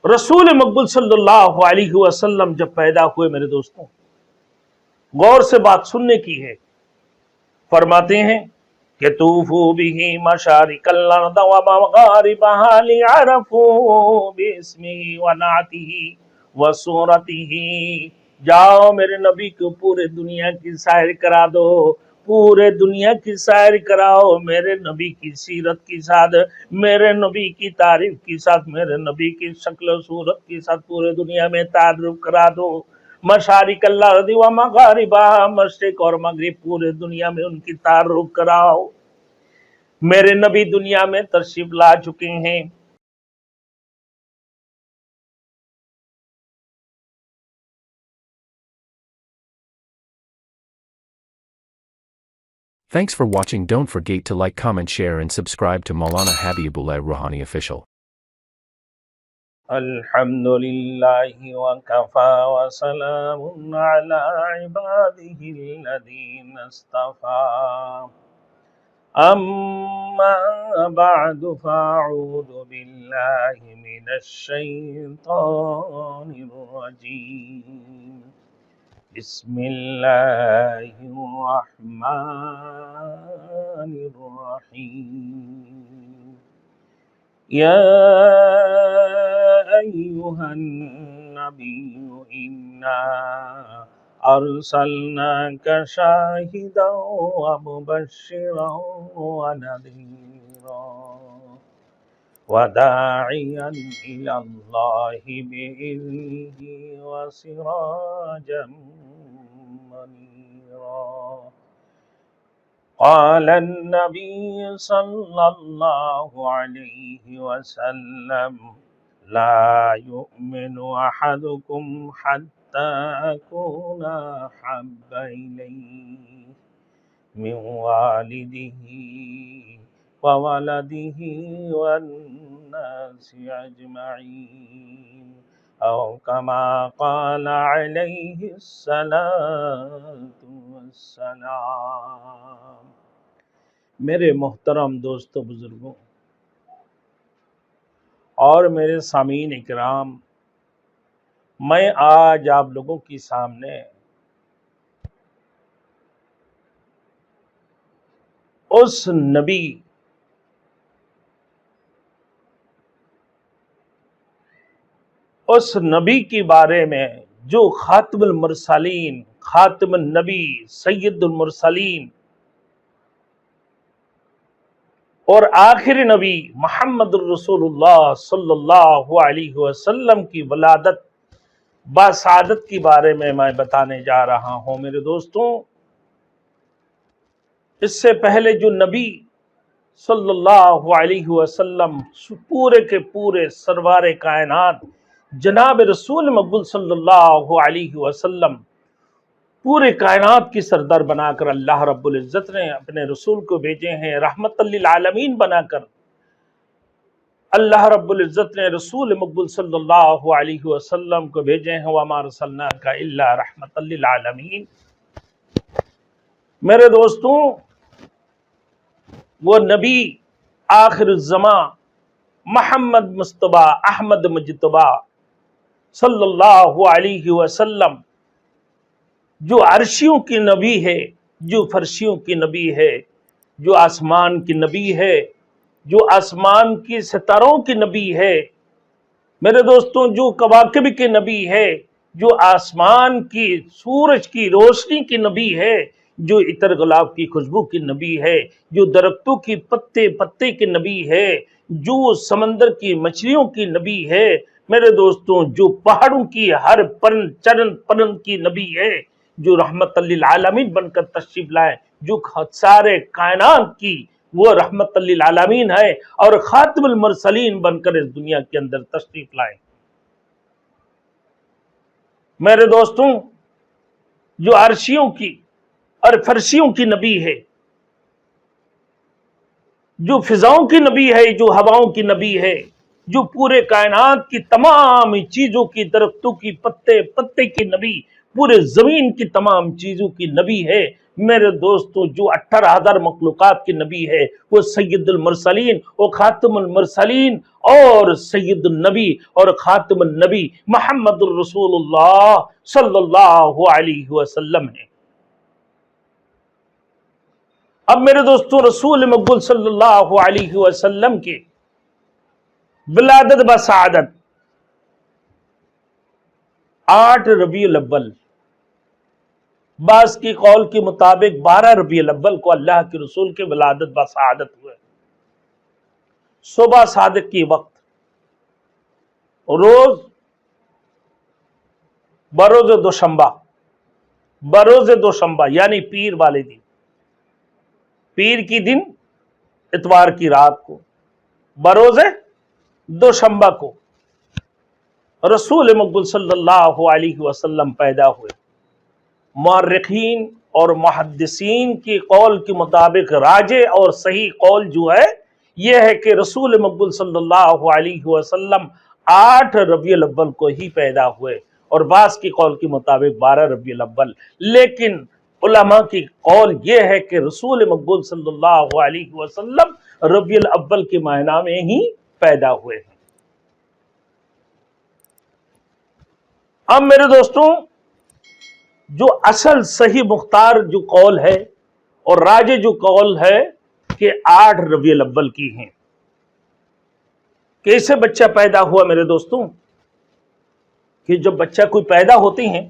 رسول مقبول صلی اللہ علیہ وسلم جب پیدا ہوئے میرے دوستوں، غور سے بات سننے کی ہے، فرماتے ہیں کہ طوفوا به مشارق الارض ومغاربها ليعرفوا باسمه ونعته وصورته۔ جاؤ میرے نبی کو پورے دنیا کی سیر کرا دو، پورے دنیا کی سیر کراؤ میرے نبی کی سیرت کے ساتھ، میرے نبی کی تعریف کے ساتھ، میرے نبی کی شکل و صورت کے ساتھ پورے دنیا میں تعارف کرا دو۔ مشارق الارض و مغاربہ، مشرق اور مغرب پورے دنیا میں ان کی تعارف کراؤ۔ میرے نبی دنیا میں تشریف لا چکے ہیں۔ Thanks for watching. Don't forget to like, comment, share and subscribe to Maulana Habibullah Ruhani Official. الحمد للہ وکفى وسلام على عباده الذین اصطفى، اما بعد فاعوذ باللہ من الشیطان الرجیم، بسم اللہ الرحمن الرحیم۔ یا ایہا النبی انا ارسلناک شاہدا ومبشرا ونذیرا وداعیا الی اللہ بإذنہ وسراجا منیرا۔ قال النبي صلى الله عليه وسلم لا يؤمن أحدكم حتى أكون أحب إليه من والده وولده والناس أجمعين، أو كما قال عليه الصلاة والسلام۔ میرے محترم دوستو، بزرگوں اور میرے سامعین اکرام، میں آج آپ لوگوں کے سامنے اس نبی کے بارے میں جو خاتم المرسلین، خاتم النبی، سید المرسلین اور آخر نبی محمد الرسول اللہ صلی اللہ علیہ وسلم کی ولادت باسعادت کے بارے میں بتانے جا رہا ہوں۔ میرے دوستوں، اس سے پہلے جو نبی صلی اللہ علیہ وسلم پورے کے پورے سرور کائنات جناب رسول مقبول صلی اللہ علیہ وسلم پورے کائنات کی سردار بنا کر اللہ رب العزت نے اپنے رسول کو بھیجے ہیں، رحمت للعالمین بنا کر اللہ رب العزت نے رسول مقبول صلی اللہ علیہ وسلم کو بھیجے ہیں۔ وَمَا أَرْسَلْنَاكَ إِلَّا رَحْمَةً لِلْعَالَمِينَ۔ میرے دوستوں، وہ نبی آخر الزمان محمد مصطفیٰ احمد مجتبیٰ صلی اللہ علیہ وسلم جو عرشیوں کی نبی ہے، جو فرشیوں کی نبی ہے، جو آسمان کی نبی ہے، جو آسمان کی ستاروں کی نبی ہے، میرے دوستوں جو کواکب کے نبی ہے، جو آسمان کی سورج کی روشنی کی نبی ہے، جو عطر گلاب کی خوشبو کی نبی ہے، جو درختوں کی پتے پتے کی نبی ہے، جو سمندر کی مچھلیوں کی نبی ہے، میرے دوستوں جو پہاڑوں کی ہر پرند چرند پرند کی نبی ہے، جو رحمت للعالمین بن کر تشریف لائے، جو سارے کائنات کی وہ رحمت للعالمین ہے اور خاتم المرسلین بن کر اس دنیا کے اندر تشریف لائے۔ میرے دوستوں، جو عرشیوں کی اور فرشیوں کی نبی ہے، جو فضاؤں کی نبی ہے، جو ہواؤں کی نبی ہے، جو پورے کائنات کی تمام چیزوں کی، درختوں کی پتے پتے کی نبی، پورے زمین کی تمام چیزوں کی نبی ہے، میرے دوستوں جو 18,000 مخلوقات کے نبی ہے وہ سید المرسلین اور خاتم المرسلین اور سید النبی اور خاتم النبی محمد الرسول اللہ صلی اللہ علیہ وسلم ہے۔ اب میرے دوستوں رسول مقبول صلی اللہ علیہ وسلم کے ولادت بسعادت 8 ربیع الاول، بعض کی قول کے مطابق 12 ربیع الاول کو اللہ کے رسول کے ولادت بسعادت ہوئے۔ صبح صادق کی وقت روز بروز دوشنبہ یعنی پیر والے دن، پیر کی دن اتوار کی رات کو، بروز دوشنبہ کو رسول مقبول صلی اللہ علیہ وسلم پیدا ہوئے۔ مورخین اور محدثین کی قول کے مطابق راجح اور صحیح قول جو ہے یہ ہے کہ رسول مقبول صلی اللہ علیہ وسلم 8 ربیع الاول کو ہی پیدا ہوئے، اور بعض کی قول کے مطابق 12 ربیع الاول، لیکن علماء کی قول یہ ہے کہ رسول مقبول صلی اللہ علیہ وسلم ربیع الاول کے مہینہ میں ہی پیدا ہوئے ہیں۔ اب میرے دوستوں جو اصل صحیح مختار جو قول ہے اور راجح جو قول ہے کہ 8 ربیع الاول کی ہیں۔ کیسے بچہ پیدا ہوا میرے دوستوں؟ کہ جب بچہ کوئی پیدا ہوتے ہیں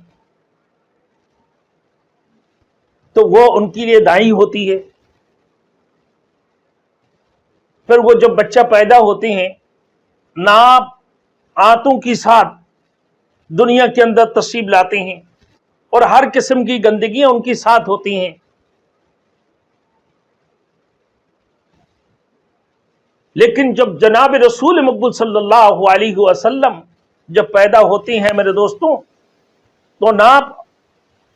تو وہ ان کے لیے دائی ہوتی ہے، پھر وہ جب بچہ پیدا ہوتے ہیں ناپ آنتوں کے ساتھ دنیا کے اندر تشریف لاتے ہیں اور ہر قسم کی گندگیاں ان کے ساتھ ہوتی ہیں۔ لیکن جب جناب رسول مقبول صلی اللہ علیہ وسلم جب پیدا ہوتی ہیں میرے دوستوں تو ناپ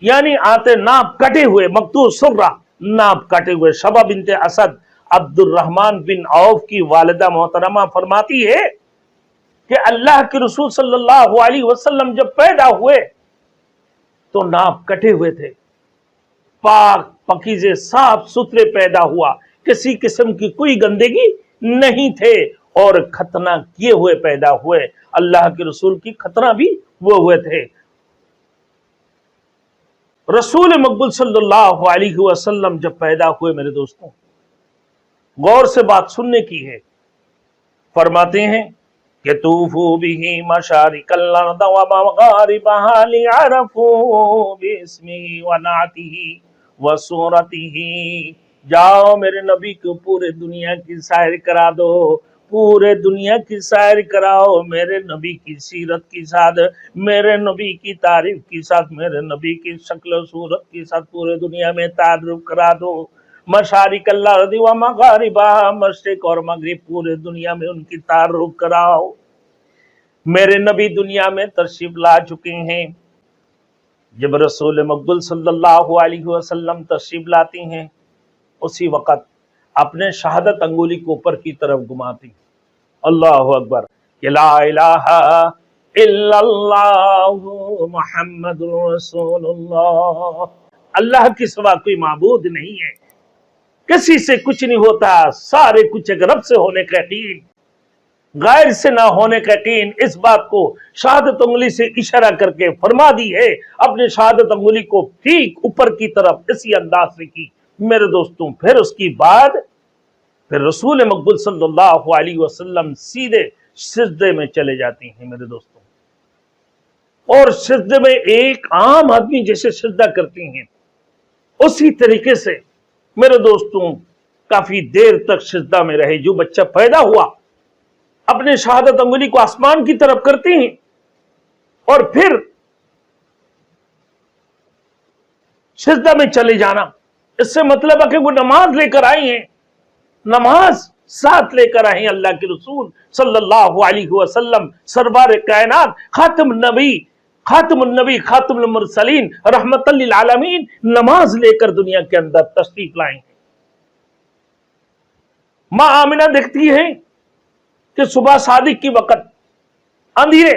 یعنی آتے ناپ کٹے ہوئے، مقطوع سرہ ناپ کٹے ہوئے، شبہ بنت اسد عبد الرحمن بن عوف کی والدہ محترمہ فرماتی ہے کہ اللہ کے رسول صلی اللہ علیہ وسلم جب پیدا ہوئے تو ناپ کٹے ہوئے تھے، پاک پاکیزے صاف ستھرے پیدا ہوا، کسی قسم کی کوئی گندگی نہیں تھے اور ختنہ کیے ہوئے پیدا ہوئے۔ اللہ کے رسول کی ختنہ بھی وہ ہوئے تھے۔ رسول مقبول صلی اللہ علیہ وسلم جب پیدا ہوئے میرے دوستوں غور سے بات سننے کی ہے، فرماتے ہیں کہ طوفوا به مشارق الارض ومغاربها ليعرفوا باسمه ونعته وصورته، جاؤ میرے نبی کو پورے دنیا کی سیر کرا دو، پورے دنیا کی سیر کراؤ میرے نبی کی سیرت کے ساتھ، میرے نبی کی تعریف کے ساتھ، میرے نبی کی شکل و صورت کے ساتھ پورے دنیا میں تعارف کرا دو۔ مشارق الارض و مغاربہ، مشرق اور مغرب پورے دنیا میں ان کی تعارف کراؤ۔ میرے نبی دنیا میں تشریف لا چکے ہیں۔ جب رسول مقبول صلی اللہ علیہ وسلم تشریف لاتے ہیں اسی وقت اپنے شہادت انگلی کو اوپر کی طرف گھماتی، اللہ اکبر، کہ لا الہ الا اللہ محمد رسول اللہ، اللہ کے سوا کوئی معبود نہیں ہے، کسی سے کچھ نہیں ہوتا، سارے کچھ ایک رب سے ہونے کا یقین، غیر سے نہ ہونے کا یقین، اس بات کو شہادت انگلی سے اشارہ کر کے فرما دی ہے، اپنے شہادت انگلی کو ٹھیک اوپر کی طرف اسی انداز سے کی میرے دوستوں۔ پھر اس کی بعد پھر رسول مقبول صلی اللہ علیہ وسلم سیدھے سجدے میں چلے جاتے ہیں میرے دوستوں، اور سجدے میں ایک عام آدمی جیسے سجدہ کرتے ہیں اسی طریقے سے میرے دوستوں کافی دیر تک سجدہ میں رہے۔ جو بچہ پیدا ہوا اپنے شہادت انگلی کو آسمان کی طرف کرتے ہیں اور پھر سجدہ میں چلے جانا، اس سے مطلب ہے کہ وہ نماز لے کر آئے ہیں، نماز ساتھ لے کر آئے ہیں اللہ کے رسول صلی اللہ علیہ وسلم، سربار کائنات، خاتم النبی، خاتم النبی، خاتم المرسلین، رحمت للعالمین، نماز لے کر دنیا کے اندر تشریف لائے ہیں۔ ماں آمنہ دیکھتی ہے کہ صبح صادق کی وقت اندھیرے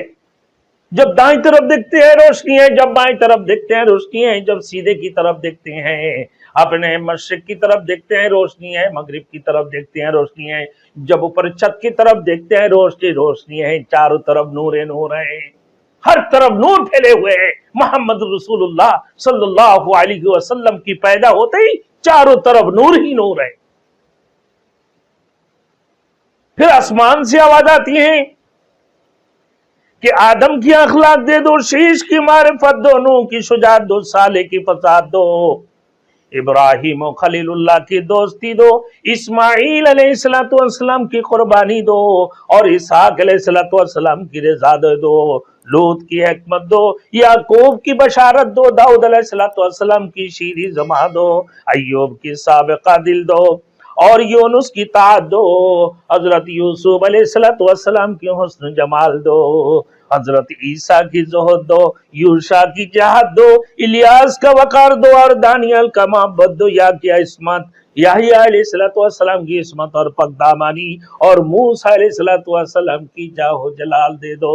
جب دائیں طرف دیکھتے ہیں روشنی ہے، جب بائیں طرف دیکھتے ہیں روشنی ہے، جب سیدھے کی طرف دیکھتے ہیں اپنے مشرق کی طرف دیکھتے ہیں روشنی ہے، مغرب کی طرف دیکھتے ہیں روشنی ہے، جب اوپر چھت کی طرف دیکھتے ہیں روشنی روشنی ہے، چاروں طرف نور نور ہے، ہر طرف نور پھیلے ہوئے ہیں۔ محمد رسول اللہ صلی اللہ علیہ وسلم کی پیدا ہوتے ہی چاروں طرف نور ہی نور ہے۔ پھر آسمان سے آواز آتی ہے کہ آدم کی اخلاق دے دو، شیش کی معرفت دو، نوح کی شجاعت دو، صالح کی فساد دو، ابراہیم و خلیل اللہ کی دوستی دو، اسماعیل علیہ السلام کی قربانی دو، اور اسحاق علیہ السلام کی رضا دو، لوط کی حکمت دو، یعقوب کی بشارت دو، داؤد علیہ السلام کی شیریں زبان دو، ایوب کی سابقہ دل دو، اور یونس کی طاعت دو، حضرت یوسف علیہ السلام کی حسن جمال دو، حضرت عیسیٰ کی زہد دو، یوشا کی جہاد دو، الیاس کا وقار دو، اور دانیال کا محبت دو، یا کیا عصمت، یحییٰ علیہ السلام کی عصمت اور پاکدامانی، اور موسیٰ علیہ السلام کی جاہ و جلال دے دو۔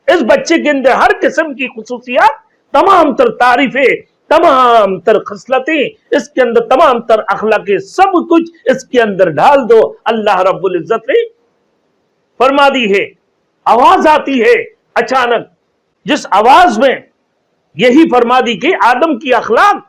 اس بچے کے اندر ہر قسم کی خصوصیات، تمام تر تعریفیں، تمام تر خصلتیں، اس کے اندر تمام تر اخلاقیں، سب کچھ اس کے اندر ڈال دو۔ اللہ رب العزت نے فرما دی ہے، آواز آتی ہے اچانک، جس آواز میں یہی فرما دی کہ آدم کی اخلاق،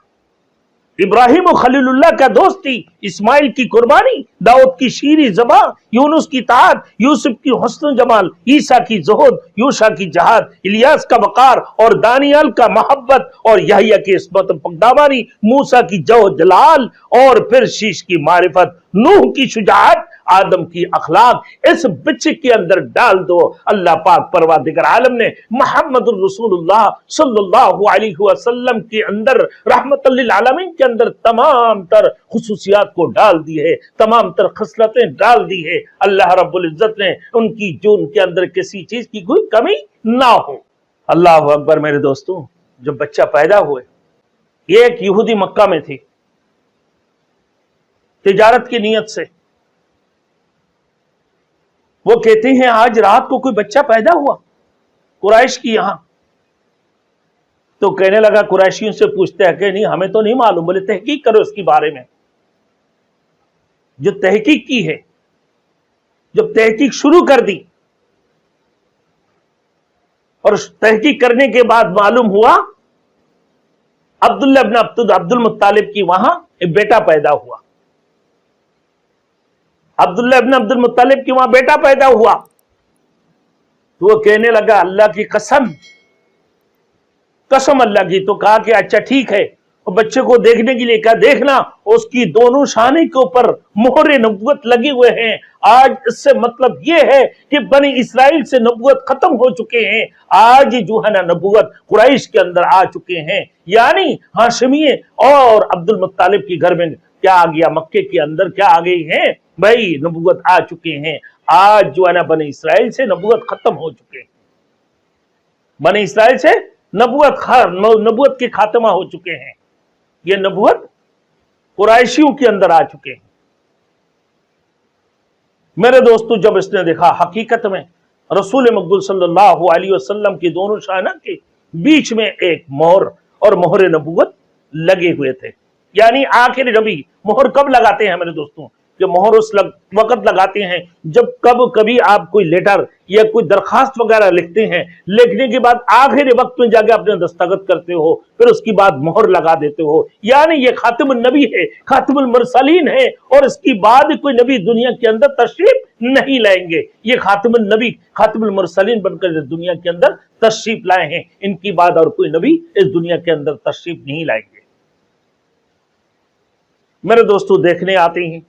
ابراہیم و خلیل اللہ کا دوستی، اسماعیل کی قربانی، داؤد کی شیریں زبان، یونس کی طاعت، یوسف کی حسن جمال، عیسیٰ کی زہد، یوشا کی جہاد، الیاس کا وقار، اور دانیال کا محبت، اور یحییٰ کی عصمت و پاکدامانی، موسیٰ کی جاہ و جلال، اور پھر شیش کی معرفت، نوح کی شجاعت، آدم کی اخلاق، اس بچے کے اندر ڈال دو۔ اللہ پاک پروردگار عالم نے محمد الرسول اللہ صلی اللہ علیہ وسلم کے اندر، رحمت للعالمین کے اندر، تمام تر خصوصیات کو ڈال دی ہے، تمام تر خصلتیں ڈال دی ہے۔ اللہ رب العزت نے ان کی جو ان کے اندر کسی چیز کی کوئی کمی نہ ہو۔ اللہ اکبر میرے دوستوں، جب بچہ پیدا ہوئے، یہ ایک یہودی مکہ میں تھی، تجارت کی نیت سے وہ کہتے ہیں آج رات کو کوئی بچہ پیدا ہوا قریش کی یہاں، تو کہنے لگا، قریشیوں سے پوچھتے ہیں کہ نہیں ہمیں تو نہیں معلوم، بولے تحقیق کرو اس کے بارے میں۔ جو تحقیق کی ہے، جب تحقیق شروع کر دی، اور تحقیق کرنے کے بعد معلوم ہوا عبداللہ بن عبد المطالب کی وہاں ایک بیٹا پیدا ہوا، عبداللہ ابن عبد المطلب کی وہاں بیٹا پیدا ہوا، تو وہ کہنے لگا اللہ کی قسم اللہ کی، تو کہا کہ اچھا ٹھیک ہے، اور بچے کو دیکھنے کے لیے کہا، دیکھنا اس کی دونوں شانے کے اوپر مہر نبوت لگے ہوئے ہیں۔ آج اس سے مطلب یہ ہے کہ بنی اسرائیل سے نبوت ختم ہو چکے ہیں، آج جو ہے نا نبوت قریش کے اندر آ چکے ہیں، یعنی ہاشمیے اور عبد المطلب کی گھر میں کیا آ گیا، مکے کے اندر کیا آ گئی ہیں بھائی، نبوت آ چکے ہیں۔ آج جو ہے نا بنی اسرائیل سے نبوت ختم ہو چکے ہیں، بنی اسرائیل سے نبوت کے خاتمہ ہو چکے ہیں، یہ نبوت قریشیوں کے اندر آ چکے ہیں۔ میرے دوستو، جب اس نے دیکھا حقیقت میں رسول مقبول صلی اللہ علیہ وسلم کی دونوں شانہ کے بیچ میں ایک مہر اور مہر نبوت لگے ہوئے تھے، یعنی آخر نبی مہر کب لگاتے ہیں میرے دوستوں؟ کہ مہر اس وقت لگاتے ہیں جب کبھی آپ کوئی لیٹر یا کوئی درخواست وغیرہ لکھتے ہیں، لکھنے کے بعد آخر وقت میں جا کے اپنے دستخط کرتے ہو، پھر اس کی بعد مہر لگا دیتے ہو، یعنی یہ خاتم النبی ہے، خاتم المرسلین ہے، اور اس کی بعد کوئی نبی دنیا کے اندر تشریف نہیں لائیں گے۔ یہ خاتم النبی، خاتم المرسلین بن کر دنیا کے اندر تشریف لائے ہیں، ان کی بعد اور کوئی نبی اس دنیا کے اندر تشریف نہیں لائیں گے۔ میرے دوستو، دیکھنے آتے ہیں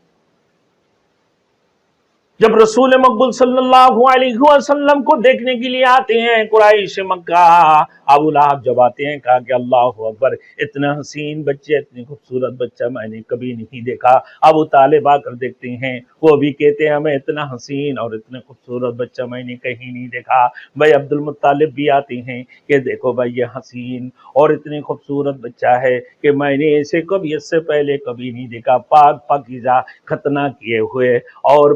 جب رسول مقبول صلی اللہ علیہ وسلم کو دیکھنے کے لیے آتے ہیں قریش مکہ، ابو لہب جب آتے ہیں، کہا کہ اللہ اکبر، اتنا حسین بچے، اتنی خوبصورت بچہ میں نے کبھی نہیں دیکھا۔ ابو طالب آ کر دیکھتے ہیں، وہ بھی کہتے ہیں ہمیں اتنا حسین اور اتنا خوبصورت بچہ میں نے کہیں نہیں دیکھا۔ بھائی عبد المطلب بھی آتے ہیں کہ دیکھو بھائی یہ حسین اور اتنی خوبصورت بچہ ہے کہ میں نے اسے کبھی اس سے پہلے کبھی نہیں دیکھا، پاک پاکیزہ ختنہ کیے ہوئے اور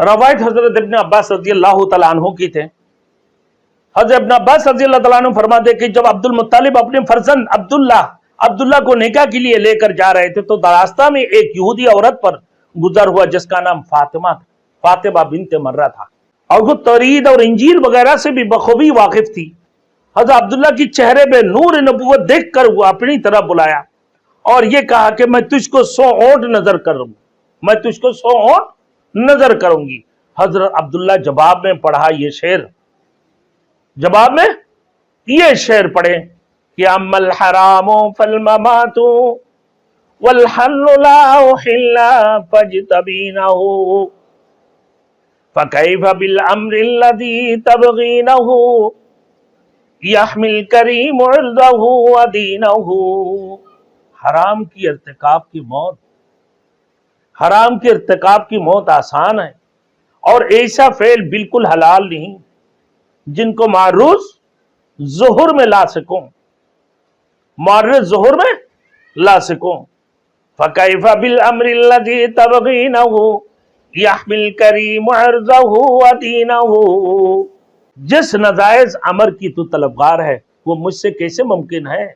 روایت حضرت ابن عباس رضی اللہ تعالیٰ عنہ کی تھے. حضرت ابن عباس رضی اللہ تعالیٰ عنہ فرماتے کہ جب عبد المطلب اپنے فرزند عبداللہ کو نکاح کے لیے لے کر جا رہے تھے تو راستہ میں ایک یہودی عورت پر گزر ہوا جس کا نام فاطمہ بنت مرہ تھا، اور وہ توریت اور انجیل وغیرہ سے بھی بخوبی واقف تھی. حضرت عبداللہ کی چہرے پہ نور نبوت دیکھ کر وہ اپنی طرف بلایا اور یہ کہا کہ میں تجھ کو 100 اونٹ نظر کروں گی، میں تجھ کو 100 اونٹ نظر کروں گی. حضرت عبداللہ جواب میں پڑھا یہ شعر، جواب میں یہ شعر پڑھے کہ اما الحرام فالممات والحل لا احل فاجتبینہ فکیف بالامر الذی تبغینہ یحمل کریم عرضہ ودینہ. حرام کی ارتکاب کی موت آسان ہے اور ایسا فعل بالکل حلال نہیں جن کو معرض ظہر میں لا سکوں، فَكَيْفَ بِالْأَمْرِ الَّذِي تَبْغِينَهُ يَحْمِلْ كَرِيمُ عِرْضَهُ وَدِينَهُ. جس ناجائز امر کی تو طلبگار ہے وہ مجھ سے کیسے ممکن ہے؟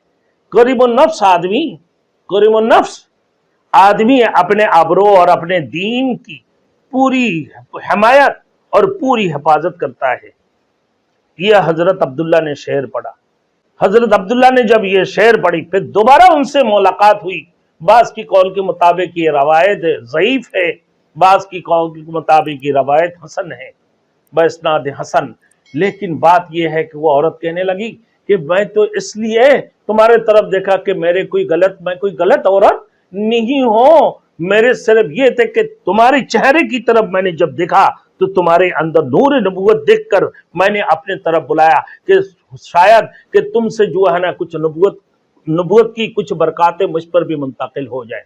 کریم النفس آدمی اپنے آبرو اور اپنے دین کی پوری حمایت اور پوری حفاظت کرتا ہے. یہ حضرت عبداللہ نے شعر پڑھا. حضرت عبداللہ نے جب یہ شعر پڑھی پھر دوبارہ ان سے ملاقات ہوئی. بعض کی قول کے مطابق یہ روایت ضعیف ہے، بعض کی قول کے مطابق یہ روایت حسن ہے، باسناد حسن. لیکن بات یہ ہے کہ وہ عورت کہنے لگی کہ میں تو اس لیے تمہارے طرف دیکھا کہ میں کوئی غلط عورت نہیں ہوں، میرے صرف یہ تھے کہ تمہارے چہرے کی طرف میں نے جب دیکھا تو تمہارے اندر نور نبوت دیکھ کر میں نے اپنے طرف بلایا کہ شاید کہ تم سے جو ہے نا کچھ نبوت کی کچھ برکاتیں مجھ پر بھی منتقل ہو جائیں.